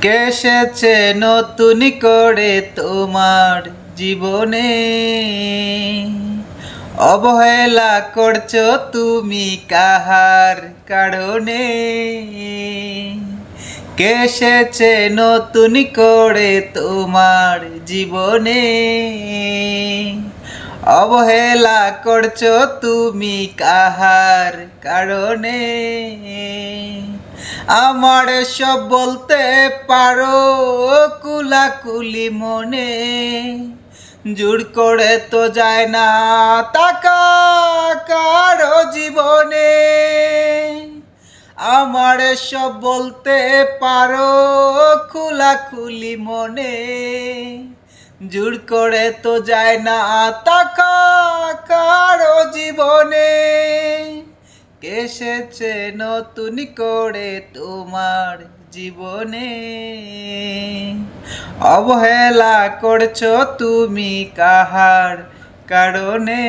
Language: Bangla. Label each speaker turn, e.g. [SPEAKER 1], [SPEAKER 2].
[SPEAKER 1] কে এসেছে নতুন করে তোমার জীবনে? অবহেলা করছো তুমি কাহার কারণে? কে এসেছে নতুন করে তোমার জীবনে? অবহেলা করছো তুমি কাহার কারণে? আমার সব বলতে পারো কুলাকুলি মনে, জোর করে তো যায় না তাকা কারো জীবনে। আমার সব বলতে পারো খোলাখুলি মনে, জোর করে তো যায় না তাকা কারো জীবনে। কে এসেছে নতুন করে তোমার জীবনে? অবহেলা করছো তুমি কাহার কারণে?